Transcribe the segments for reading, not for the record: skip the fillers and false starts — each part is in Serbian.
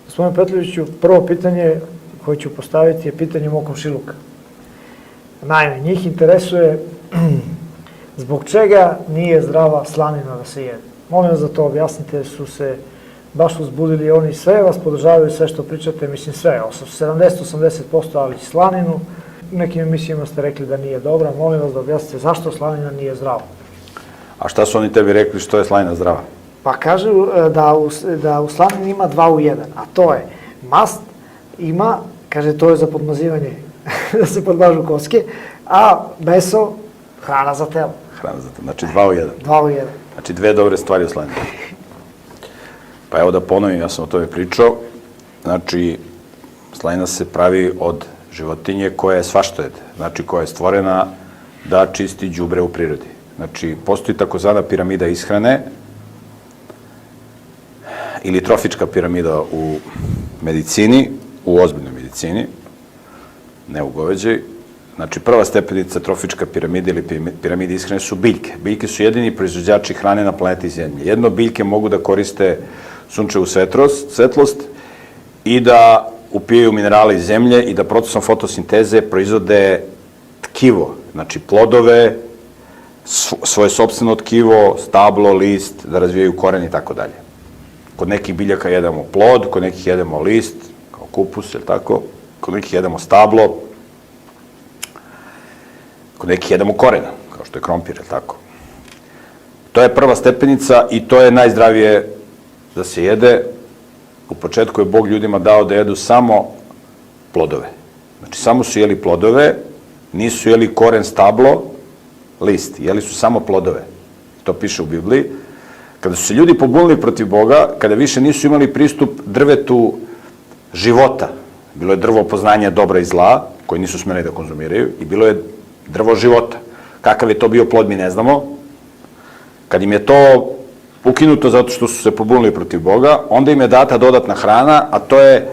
Gospodine Petroviću, prvo pitanje koje ću postaviti je pitanje mog komšiluka. Naime, njih interesuje zbog čega nije zdrava slanina da se jede. Molim vas da to objasnite, su se baš uzbudili oni, sve vas podržavaju, sve što pričate, mislim sve, 70-80%, ali slaninu, u nekim emisijama ste rekli da nije dobra, molim vas da objasnite zašto slanina nije zdrava. A šta su oni tebi rekli što je slanina zdrava? Pa kažu da u slanini ima 2 u 1, a to je mast ima, kaže to je za podmazivanje, da se podmažu koske, a meso, hrana za telo. Hrana za telo, znači 2 u 1. 2 u 1. Znači 2 dobre stvari u slanini. Pa evo da ponovim, ja sam o tome pričao. Znači, slanina se pravi od životinje koja je svaštojed, znači koja je stvorena da čisti đubre u prirodi. Znači, postoji takozvana piramida ishrane ili trofička piramida u medicini, u ozbiljnoj medicini, ne u goveđaj. Znači, prva stepenica trofička piramida ili piramida ishrane su biljke. Biljke su jedini proizvođači hrane na planeti Zemlje. Jedno, biljke mogu da koriste sunčevu svetlost i da upijaju minerale iz zemlje i da procesom fotosinteze proizvode tkivo, znači plodove, svoje sopstveno tkivo, stablo, list, da razvijaju koren i tako dalje. Kod nekih biljaka jedemo plod, kod nekih jedemo list, kao kupus, ili tako, kod nekih jedemo stablo, kod nekih jedemo koren, kao što je krompir, ili tako. To je prva stepenica i to je najzdravije da se jede. U početku je Bog ljudima dao da jedu samo plodove. Znači, samo su jeli plodove, nisu jeli koren, stablo, list. Jeli su samo plodove. To piše u Bibliji. Kada su se ljudi pobunili protiv Boga, kada više nisu imali pristup drvetu života, bilo je drvo poznanja dobra i zla, koje nisu smeli da konzumiraju, i bilo je drvo života. Kakav je to bio plod, mi ne znamo. Kad im je to ukinuto zato što su se pobunili protiv Boga, onda im je data dodatna hrana, a to je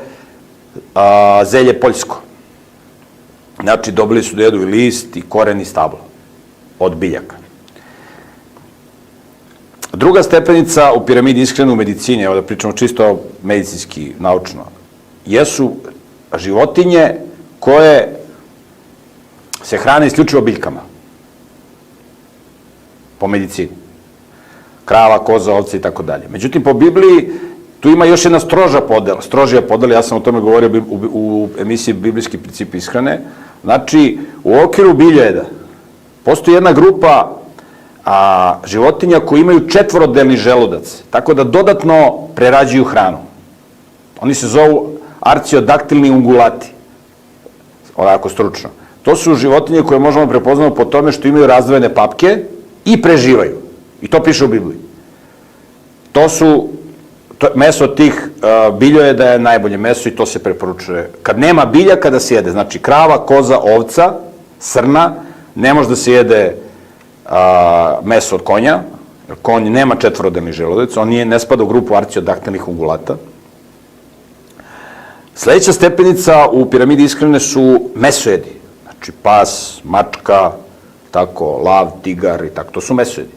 zelje poljsko. Znači, dobili su da jedu i list, i koren, i stablo od biljaka. Druga stepenica u piramidi ishrane u medicini, evo da pričamo čisto medicinski, naučno, jesu životinje koje se hrane isključivo biljkama. Po medicini. Krava, koza, ovce i tako dalje. Međutim, po Bibliji tu ima još jedna strožija podela, ja sam o tome govorio u emisiji Biblijski principi ishrane. Znači, u okviru biljojeda postoji jedna grupa životinja koji imaju četvorodelni želudac, tako da dodatno prerađuju hranu. Oni se zovu arciodaktilni ungulati, onako stručno. To su životinje koje možemo prepoznati po tome što imaju razdvojene papke i preživaju. I to piše u Bibliji. Meso tih biljojeda je najbolje meso i to se preporučuje. Kad nema biljaka da se jede, znači krava, koza, ovca, srna, ne može da se jede meso od konja, jer konj nema četvorodelni želudac, on ne spada u grupu arciodaktilnih ungulata. Sledeća stepenica u piramidi ishrane su mesojedi. Znači pas, mačka, tako, lav, tigar i tako, to su mesojedi.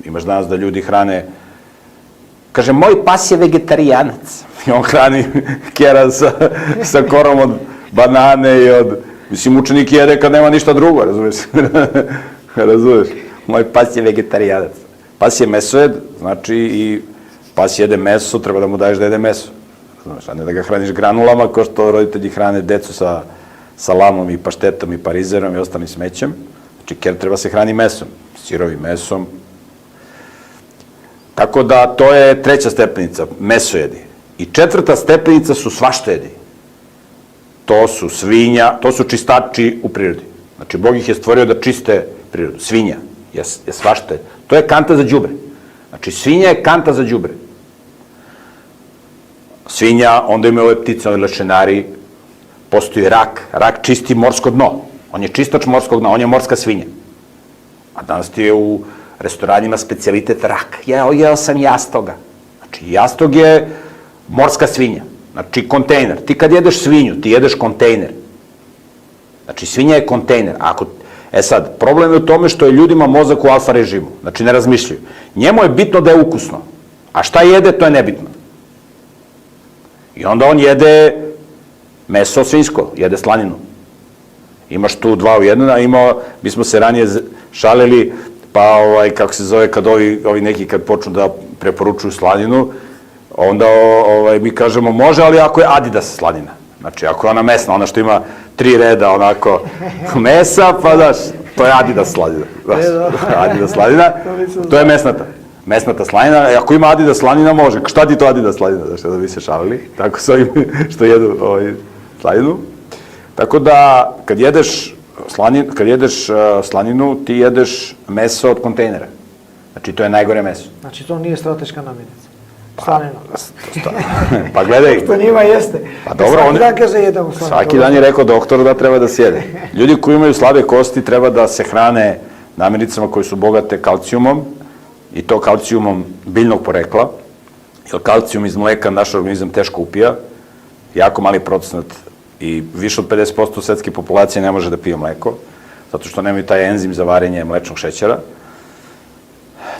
Imaš danas da ljudi hrane, kaže, moj pas je vegetarijanac. I on hrani kera sa korom od banane i od... Mislim, učenik jede kad nema ništa drugo, razumiješ? Razumiješ? Moj pas je vegetarijanac. Pas je mesojed, znači i pas jede meso, treba da mu daješ da jede meso. Razumiješ? A ne da ga hraniš granulama, kao što roditelji hrane decu sa salamom i paštetom i parizerom i ostalim smećem. Znači, ker treba se hrani mesom, sirovim mesom. Tako da, to je treća stepenica, mesojedi. I četvrta stepenica su svaštojedi. To su svinja, to su čistači u prirodi. Znači, Bog ih je stvorio da čiste prirodu. Svinja je svaštojed. To je kanta za đubre. Znači, svinja je kanta za đubre. Svinja, onda imaju ove ptice, ove lešenari, postoji rak. Rak čisti morsko dno. On je čistač morskog dna, on je morska svinja. A danas ti je u restoranima specijalitet rak. Jeo sam jastoga. Znači, jastog je morska svinja. Znači, kontejner. Ti kad jedeš svinju, ti jedeš kontejner. Znači, svinja je kontejner. Sad, problem je u tome što je ljudima mozak u alfa režimu. Znači, ne razmišljaju. Njemu je bitno da je ukusno. A šta jede, to je nebitno. I onda on jede meso svinjsko, jede slaninu. Imaš tu dva u jednom, a mi smo se ranije šalili, pa kako se zove, kad ovi neki kad počnu da preporučuju slaninu, onda mi kažemo može, ali ako je Adidas slanina. Znači, ako je ona mesna, ona što ima 3 reda onako mesa, pa daš, to je Adidas slanina. Adidas slanina, to je mesnata. Mesnata slanina, ako ima Adidas slanina, može. Šta ti to Adidas slanina? Znaš, da bi se šalili, tako s ovim što jedu slaninu. Tako da, kad jedeš slaninu, ti jedeš meso od kontejnera. Znači, to je najgore meso. Znači, to nije strateška namirnica. Slanina. Pa gledaj. Što njima jeste. Pa dobro, svaki dan kaže jedemo slaninu. Svaki dan je rekao doktor da treba da sjede. Ljudi koji imaju slabe kosti treba da se hrane namirnicama koje su bogate kalcijumom, i to kalcijumom biljnog porekla, jer kalcijum iz mleka naš organizam teško upija, jako mali procenat i više od 50% svetske populacije ne može da pije mleko, zato što nemaju taj enzim za varenje mlečnog šećera.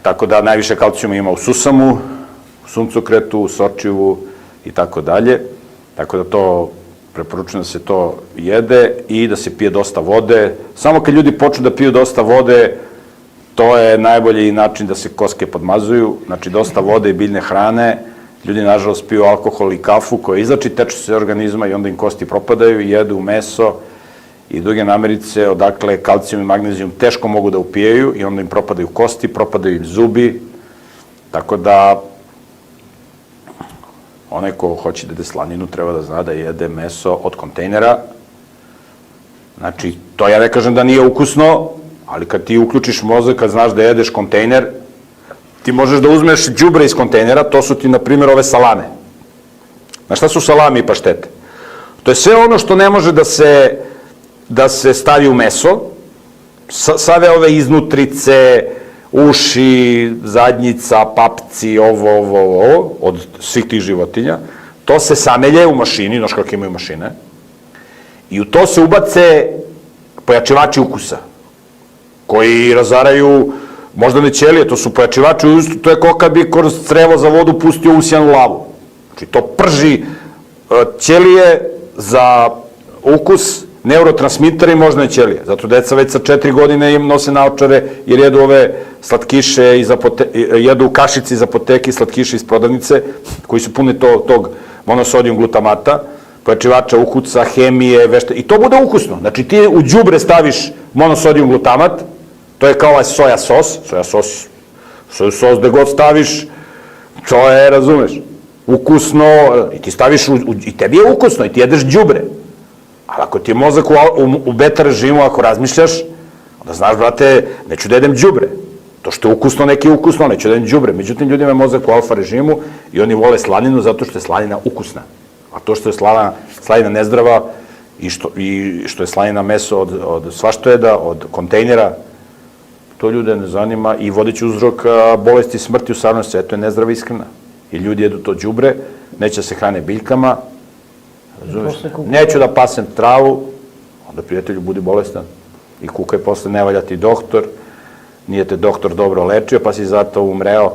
Tako da najviše kalcijuma ima u susamu, u suncokretu, u sočivu i tako dalje. Tako da to preporučujem da se to jede i da se pije dosta vode. Samo kad ljudi počnu da piju dosta vode, to je najbolji način da se koske podmazuju. Znači, dosta vode i biljne hrane. Ljudi, nažalost, piju alkohol i kafu koje izlači tečnost organizma i onda im kosti propadaju i jedu meso i druge namirnice, odakle kalcijum i magnezijum teško mogu da upijaju i onda im propadaju kosti, propadaju im zubi. Tako da, onaj ko hoće da jede slaninu treba da zna da jede meso od kontejnera. Znači, to ja ne kažem da nije ukusno, ali kad ti uključiš mozak, kad znaš da jedeš kontejner, ti možeš da uzmeš đubre iz kontejnera, to su ti, na primjer, ove salame. Znaš šta su salami i paštete? To je sve ono što ne može da se stavi u meso, sve ove iznutrice, uši, zadnjica, papci, ovo, od svih tih životinja, to se samelje u mašini, znaš kako imaju mašine, i u to se ubace pojačivači ukusa, koji razaraju moždane ćelije, to su pojačivači, to je kao kad bi kroz crevo za vodu pustio usijanu lavu. Znači, to prži ćelije za ukus, neurotransmitere i moždane ćelije. Zato deca već sa 4 godine im nose naočare jer jedu ove slatkiše, jedu kašice iz apoteke, slatkiše iz prodavnice, koji su puni tog monosodijum glutamata, pojačivača ukusa, hemije, i to bude ukusno. Znači, ti u đubre staviš monosodijum glutamat, to je kao ovaj soja sos gde god staviš, to je, razumeš, ukusno, i ti staviš, i tebi je ukusno, i ti jedeš đubre. Ali ako ti je mozak u beta režimu, ako razmišljaš, onda znaš, brate, neću da jedem đubre. To što je ukusno, neki je ukusno, neću da jedem đubre. Međutim, ljudima je mozak u alfa režimu i oni vole slaninu zato što je slanina ukusna. A to što je slanina nezdrava i što je slanina meso od svaštojeda, od kontejnera, to ljude ne zanima i vodeći uzrok bolesti i smrti u savremenom svetu je nezdrava ishrana. I ljudi jedu to đubre, neće da se hrane biljkama, razumeš? Neću da pasem travu, onda prijatelju budi bolestan i kukaj posle, ne valja ti doktor, nije te doktor dobro lečio, pa si zato umreo